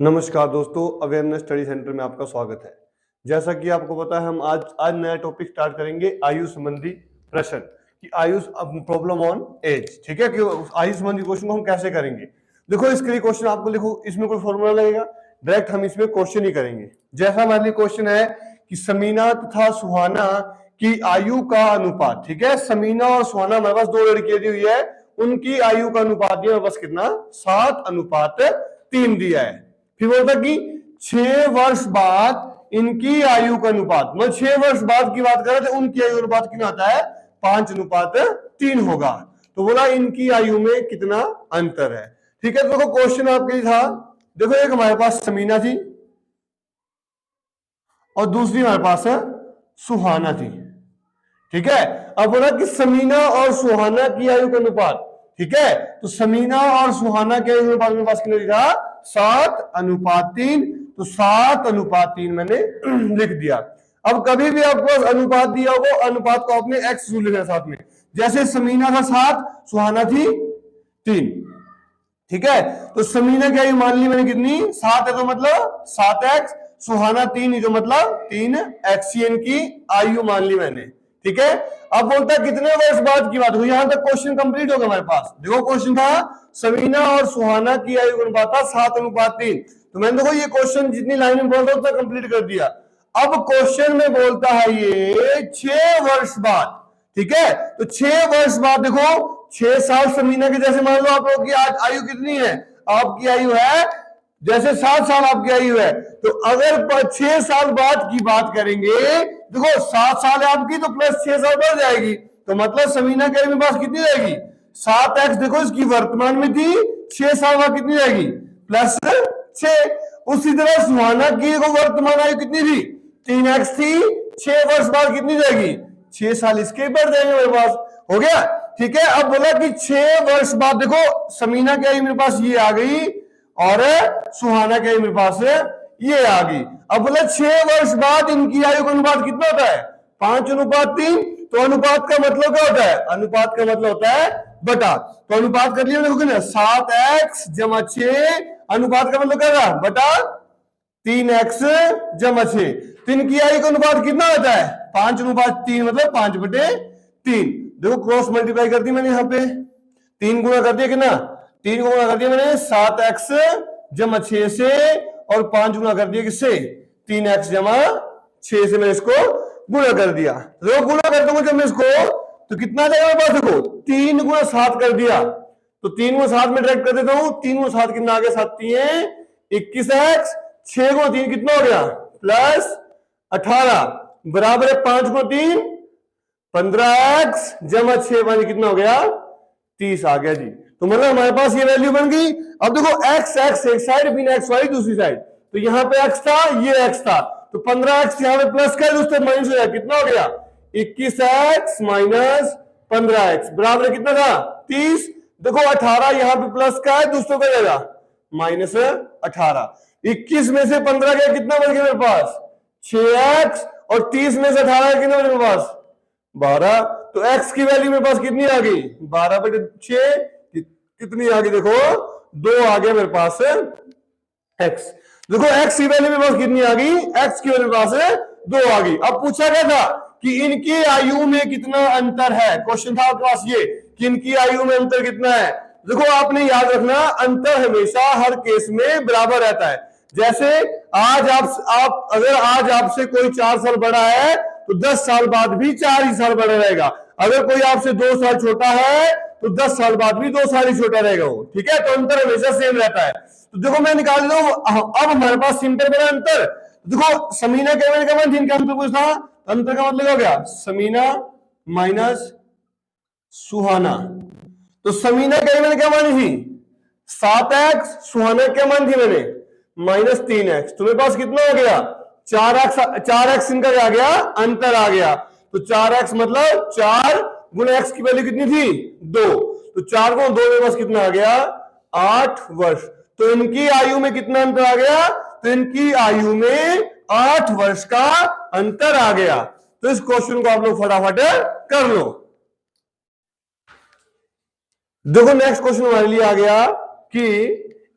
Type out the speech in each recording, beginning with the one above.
नमस्कार दोस्तों, awareness study centre में आपका स्वागत है। जैसा कि आपको पता है, हम आज नया टॉपिक स्टार्ट करेंगे आयु संबंधी प्रश्न कि आयु प्रॉब्लम ऑन एज। ठीक है, कि आयु संबंधी क्वेश्चन को हम कैसे करेंगे। देखो, इसके लिए क्वेश्चन आपको लिखो, इसमें कोई फॉर्मूला लगेगा, डायरेक्ट हम इसमें क्वेश्चन ही करेंगे। जैसा हमारे लिए क्वेश्चन है कि समीना तथा सुहाना की आयु का अनुपात। ठीक है, समीना और सुहाना हमारे पास दो लड़कियां दी हुई है, उनकी आयु का अनुपात दिया बस कितना 7:3 दिया है। फिर बोलता कि 6 वर्ष बाद इनकी आयु का अनुपात, मतलब 6 वर्ष बाद की बात कर रहे थे, उनकी आयु अनुपात कितना आता है 5:3 होगा। तो बोला इनकी आयु में कितना अंतर है। ठीक है, तो देखो क्वेश्चन आपके लिए था, देखो एक हमारे पास समीना थी और दूसरी हमारे पास है सुहाना थी। ठीक है, अब बोला कि समीना और सुहाना की आयु का अनुपात। ठीक है, तो समीना और सुहाना के आयु अनुपात मेरे पास कितना दिखा 7:3। तो 7:3 मैंने लिख दिया। अब कभी भी आपको अनुपात दिया होगा, अनुपात को आपने एक्स लिखना साथ में। जैसे समीना था 7, सुहाना थी 3। ठीक है, तो समीना की आयु मान ली मैंने कितनी 7 है, तो मतलब 7x, सुहाना 3 है, जो मतलब 3x की आयु मान ली मैंने। ठीक है, अब बोलता है कितने वर्ष बाद की बात हुई। यहां तक क्वेश्चन कंप्लीट हो गया हमारे पास। देखो क्वेश्चन था समीना और सुहाना की आयु का अनुपात था 7:3। तो मैंने देखो ये क्वेश्चन जितनी लाइन में बोल रहा हूं उतना कंप्लीट कर दिया। अब क्वेश्चन में बोलता है ये 6 वर्ष बाद। ठीक है, तो 6 वर्ष बाद देखो 6 साल समीना के, जैसे मान लो आप लोग की आज आयु कितनी है, आपकी आयु है जैसे 7 साल आपकी आयु है, तो अगर 6 साल बाद की बात करेंगे, देखो 7 साल है आपकी, तो प्लस 6 साल बढ़ जाएगी, तो मतलब समीना के आयु पास कितनी रहेगी 7x। देखो इसकी वर्तमान में थी, 6 साल बाद कितनी रहेगी प्लस 6। उसी तरह सुहाना की वर्तमान आयु कितनी थी 3x थी, 6 वर्ष बाद कितनी रहेगी 6 साल इसके बढ़ जाएंगे मेरे पास। हो गया। ठीक है, अब बोला कि 6 वर्ष बाद देखो समीना की आयु मेरे पास ये आ गई और सुहाना के मेरे पास ये आ गई। अब बोला 6 वर्ष बाद इनकी आयु का अनुपात कितना होता है 5:3। तो अनुपात का मतलब क्या होता है, अनुपात का मतलब होता है बटा। तो अनुपात कर लिया देखो ना 7x जमा 6, अनुपात का मतलब क्या रहा बटा 3x जमा 6। तो इनकी आयु का अनुपात कितना होता है 5:3, मतलब 5/3। देखो क्रॉस मल्टीप्लाई कर दी मैंने, यहाँ पे 3 गुणा कर दिया कितना 3 गुणा कर दिया मैंने 7x जमा 6 से, और 5 गुणा कर दिया किससे 3x जमा 6 से, मैंने इसको गुणा कर दिया। तो गुणा कर दूंगा जब मैं इसको, तो कितना आ जाएगा मेरे पास, देखो 3 गुणा 7 कर दिया, तो 3 गुणा 7 में डायरेक्ट कर देता हूं। 3 गुणा 7 कितना आ गया 7 21x, 6 गुणा 3 कितना हो गया प्लस 18 बराबर है 5 गुणा 3 15x जमा 6 मानी कितना हो गया 30 आ गया जी। तो मतलब हमारे पास ये वैल्यू बन गई। अब देखो x x एक साइड, बिना x y दूसरी साइड, तो यहाँ पे x था, ये x था, तो 15x यहाँ पे प्लस कर दूसरे माइनस हो गया, कितना हो गया 21x माइनस 15x बराबर कितना था 30। देखो 18 यहाँ पे प्लस का है, दूसरों का जाएगा माइनस 18। 21 में से 15 गया, कितना बच गया मेरे पास 6x, और 30 में से 18 कितना बच मेरे पास 12। तो x की वैल्यू मेरे पास कितनी आ गई 12/6, कितनी आ गई देखो 2 आ गया मेरे पास x। देखो x की वैल्यू मेरे पास कितनी आ गई, x की वैल्यू मेरे पास 2 आ गई। अब पूछा गया था कि इनकी आयु में कितना अंतर है। क्वेश्चन था आपके पास ये कि इनकी आयु में अंतर कितना है। देखो आपने याद रखना, अंतर हमेशा हर केस में बराबर रहता है। जैसे आज आप अगर आज आपसे कोई 4 साल बड़ा है, तो 10 साल बाद भी 4 ही साल बड़ा रहेगा। अगर कोई आपसे 2 साल छोटा है, तो 10 साल बाद भी 2 साल ही छोटा रहेगा वो। ठीक है, तो अंतर हमेशा सेम रहता है। तो देखो मैं निकाल लो, अब हमारे पास सिंपल बना अंतर। देखो समीना के का मान जिनका अंतर पूछा, अंतर का मतलब हो गया समीना माइनस सुहाना। तो समीना के मैंने क्या मानी थी 7x, सुहाना क्या मान थी मैंने -3x। तुम्हारे पास कितना हो गया 4x इनका आ गया, अंतर आ गया। तो 4x मतलब 4 गुना x की वैल्यू कितनी थी 2, तो 4 गुना 2 में बस कितना आ गया 8 वर्ष। तो इनकी आयु में कितना अंतर आ गया, तो इनकी आयु में 8 वर्ष का अंतर आ गया। तो इस क्वेश्चन को आप लोग फटाफट कर लो। देखो नेक्स्ट क्वेश्चन हमारे लिए आ गया कि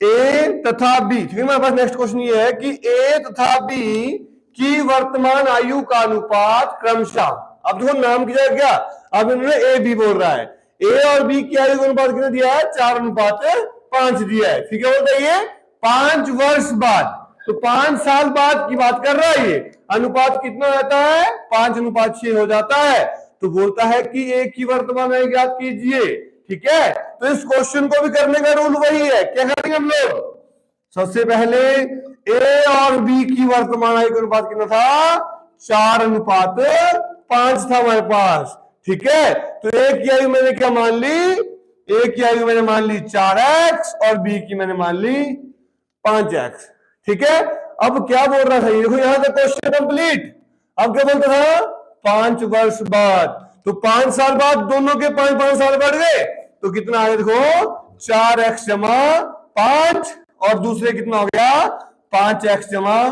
ए तथा बी, ठीक है। मेरे पास नेक्स्ट क्वेश्चन ये है कि ए तथा बी की वर्तमान आयु का अनुपात क्रमशः, अब देखो नाम की जगह क्या, अब इन्होंने ए बी बोल रहा है, ए और बी की आयु का अनुपात कितना दिया है, 4:5 दिया है, ठीक है। बताइए 5 वर्ष बाद, तो 5 साल बाद की बात कर रहा है, ये अनुपात कितना रहता है, 5:6 हो जाता है। तो बोलता है कि ए की वर्तमान आयु ज्ञात कीजिए, ठीक है। तो इस क्वेश्चन को भी करने का रूल वही है, क्या करेंगे हम लोग, सबसे पहले ए और बी की वर्तमान आयु का अनुपात कितना था, 4:5 था हमारे पास, ठीक है। तो ए की आयु मैंने क्या मान ली, ए की आयु मैंने मान ली 4x और बी की मैंने मान ली 5x, ठीक है। अब क्या बोल रहा था ये देखो, यहां तक क्वेश्चन कंप्लीट। अब क्या बोलता था, 5 वर्ष बाद, तो 5 साल बाद दोनों के 5 साल बढ़ गए, तो कितना आ गया देखो, 4x जमा 5 और दूसरे कितना हो गया, 5x जमा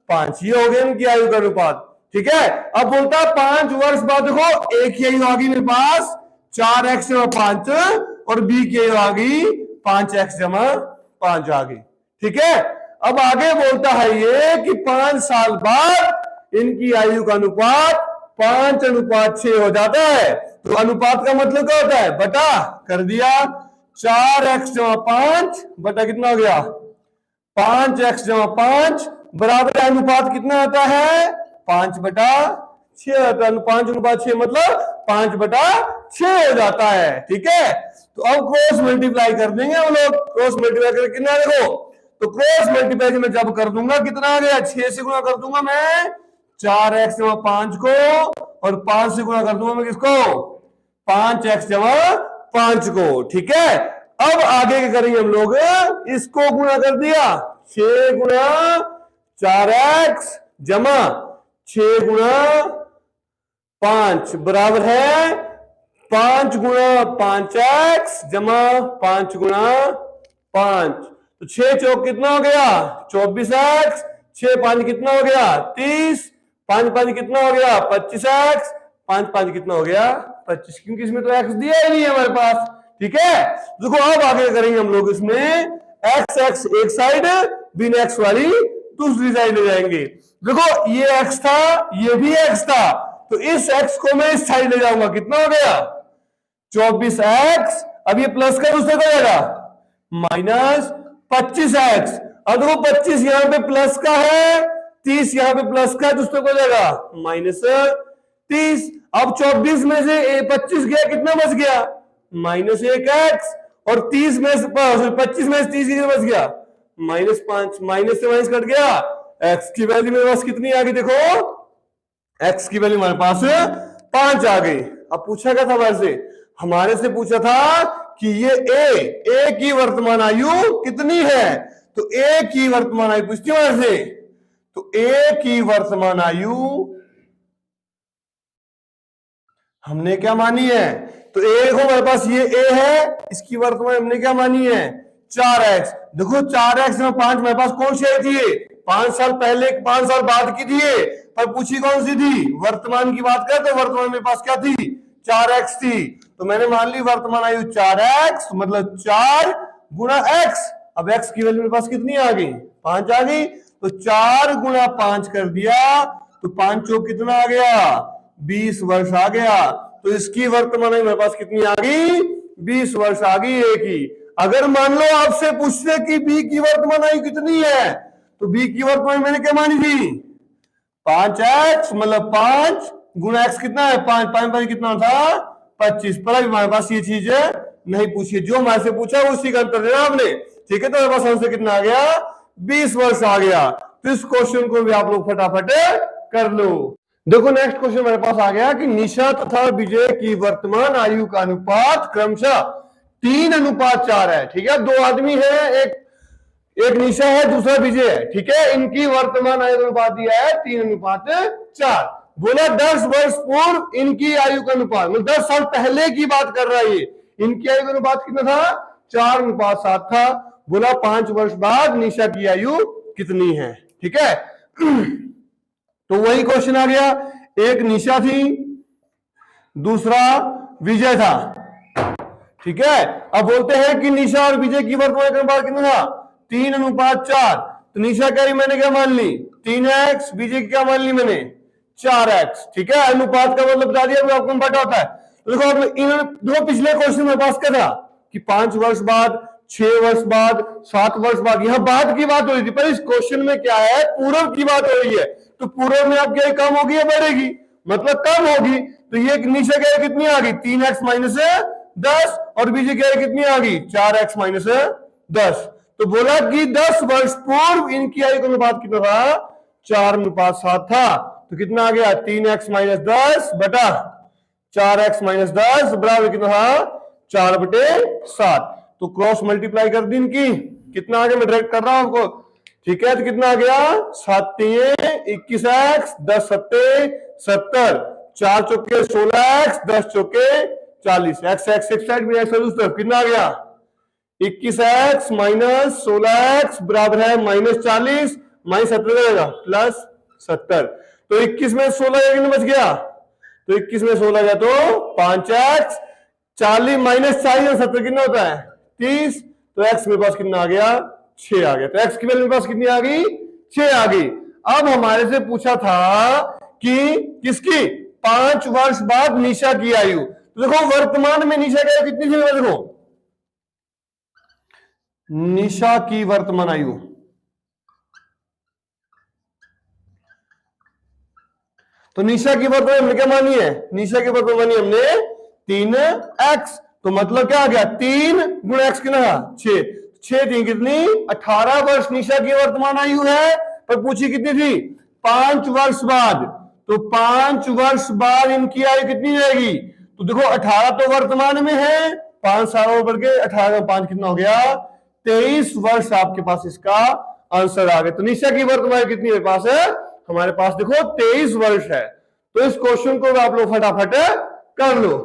5, ये हो गया इनकी आयु का अनुपात, ठीक है। अब बोलता है 5 वर्ष बाद देखो एक ही आयु आ गई मेरे पास 4x जमा 5 और बी की आयु आ गई 5x जमा 5 आ गई, ठीक है। अब आगे बोलता है ये कि 5 साल बाद इनकी आयु का अनुपात 5:6 हो जाता है। तो अनुपात का मतलब क्या होता है, बटा कर दिया, 4x जमा 5 बटा कितना हो गया, 5x जमा 5 बराबर अनुपात कितना आता है, 5/6 आता है। 5:6 मतलब 5/6 हो जाता है, ठीक है। तो अब क्रॉस मल्टीप्लाई कर देंगे हम लोग, क्रॉस मल्टीप्लाई करके कितना देखो, तो क्रॉस मल्टीप्लाई मैं जब कर दूंगा कितना आ गया, 6 से गुणा कर दूंगा मैं 4x जमा 5 को, और 5 से गुणा कर दूंगा मैं किसको, 5x जमा 5 को, ठीक है। अब आगे क्या करेंगे हम लोग, इसको गुणा कर दिया, 6 गुणा 4x जमा 6 गुणा 5 बराबर है 5 गुणा 5x जमा 5 गुणा 5, तो 6 चौक कितना हो गया, 24x, 6 5 कितना हो गया, 30, 5 5 कितना हो गया, 25x, 5 5 कितना हो गया, 25, क्योंकि इसमें तो x दिया ही नहीं है हमारे पास, ठीक है। देखो अब आगे करेंगे हम लोग, इसमें x x एक साइड, बिन x वाली दूसरी साइड ले जाएंगे। देखो ये x था, ये भी x था, तो इस x को मैं इस साइड ले जाऊंगा, कितना हो गया 24x, अब ये प्लस का दूसरे को जाएगा माइनस 25x, अब देखो 25 यहां पे प्लस का है, 30 यहां पे प्लस का है, दूसरे को जाएगा माइनस 30। अब 24 में से 25 गया, कितना बच गया, -1x, और 30 में से 25 में से 30 कितना बच गया, -5, माइनस से माइनस कट गया, x की वैल्यू मेरे पास कितनी आ गई, देखो x की वैल्यू हमारे पास 5 आ गई। अब पूछा क्या था हमारे से पूछा था कि ये ए की वर्तमान आयु कितनी है, तो ए की वर्तमान आयु पूछती हमारे से, तो ए की वर्तमान आयु हमने क्या मानी है, तो ए को हमारे पास ये ए है, इसकी वर्तमान हमने क्या मानी है 4x। देखो 4x में 5 मेरे पास कौन सी आई थी, 5 साल पहले 5 साल बाद की थी, पर पूछी कौन सी थी, वर्तमान की बात करें तो वर्तमान मेरे पास क्या थी 4x थी, तो मैंने मान ली वर्तमान आयु 4x, मतलब 4 गुणा x। अब x की वैल्यू मेरे पास कितनी आ गई 5 आ गई, तो 4 गुणा 5 कर दिया, तो 5 चौक कितना आ गया 20 वर्ष आ गया, तो इसकी वर्तमान आयु मेरे पास कितनी आ गई 20 वर्ष आ गई ए की। अगर मान लो आपसे पूछते कि बी की वर्तमान आयु कितनी है, तो बी की वर्तमान मैंने क्या मानी थी 5x, मतलब 5 गुणा x कितना है 5, 5 5 कितना था 25, पर अभी हमारे पास ये चीज नहीं पूछी, जो हमारे से पूछा उसी का उत्तर देना आपने, ठीक है। तो हमारे पास आंसर कितना आ गया 20 वर्ष आ गया। तो इस क्वेश्चन को भी आप लोग फटाफट कर लो। देखो नेक्स्ट क्वेश्चन मेरे पास आ गया कि निशा तथा विजय की वर्तमान आयु का अनुपात क्रमशः 3:4 है, ठीक है। 2 आदमी है, एक निशा है, दूसरा विजय है, ठीक है। इनकी वर्तमान आयु का अनुपात दिया है 3:4। बोला 10 वर्ष पूर्व इनकी आयु का अनुपात, मतलब 10 साल पहले की बात कर रहा है, इनकी आयु का अनुपात कितना था 4:7 था। बोला 5 वर्ष बाद निशा की आयु कितनी है, ठीक है। तो वही क्वेश्चन आ गया, एक निशा थी, दूसरा विजय था, ठीक है। अब बोलते हैं कि निशा और विजय की वर्तमान अनुपात कितना था 3:4। तो निशा कह रही मैंने क्या मान ली 3x, बीजे की क्या मान ली मैंने 4x। ठीक है, अनुपात का मतलब बता दिया आपको पता होता है। तो देखो पिछले क्वेश्चन में पास कर था कि 5 वर्ष बाद, 6 वर्ष बाद, 7 वर्ष बाद, यहां बाद की बात हो रही थी, पर इस क्वेश्चन में क्या है पूर्व की बात हो रही है। तो पूर्व में अब क्या कम होगी या बढ़ेगी, मतलब कम होगी। तो ये निशा कह रही कितनी आ गई 3x माइनस 10 और बीजे कह रही कितनी आ गई 4x माइनस 10। तो बोला कि 10 वर्ष पूर्व इनकी आयु का अनुपात कितना था 4:7 था। तो कितना आ गया 3x माइनस 10 बटा 4x माइनस 10 बराबर कितना था 4/7। तो क्रॉस मल्टीप्लाई कर दी इनकी, कितना आ गया मैं डायरेक्ट कर रहा हूं आपको। ठीक है, तो कितना आ गया 7×3 21x, 10×7 70, 4 चौके 16x, 10 चौके 40, x एक साइड में x उस तरफ, कितना आ गया 21x माइनस 16x बराबर है -40, -70 रहेगा +70। तो 21 में 16 कितना बच गया, तो 21 में 16 गया तो 5x, 40 -40 और 70 कितना होता है 30। तो x मेरे पास कितना आ गया 6 आ गया। तो x की वैल्यू मेरे पास कितनी आ गई 6 आ गई। अब हमारे से पूछा था कि किसकी 5 वर्ष बाद निशा की आयु। तो देखो वर्तमान में निशा की आयु कितनी थी, देखो निशा की वर्तमान आयु, तो निशा की वर्तमान हमने क्या मानी है, निशा की वर्तमान मानी हमने 3x। तो मतलब क्या आ गया 3 गुणा x कितना 6, 6 3 कितनी 18 वर्ष निशा की वर्तमान आयु है। पर पूछी कितनी थी 5 वर्ष बाद। तो 5 वर्ष बाद इनकी आयु कितनी रहेगी, तो देखो 18 तो वर्तमान में है, 5 सालों बढ़ के 18 5 कितना हो गया 23 वर्ष आपके पास इसका आंसर आ गया। तो निशा की वर्तमान कितनी मेरे पास है, हमारे पास देखो 23 वर्ष है। तो इस क्वेश्चन को आप लोग फटाफट कर लो।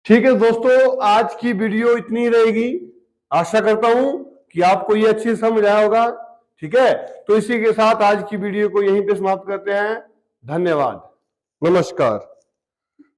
ठीक है दोस्तों, आज की वीडियो इतनी रहेगी। आशा करता हूं कि आपको ये अच्छी समझ आया होगा। ठीक है, तो इसी के साथ आज की वीडियो को यहीं पे समाप्त करते हैं। धन्यवाद, नमस्कार।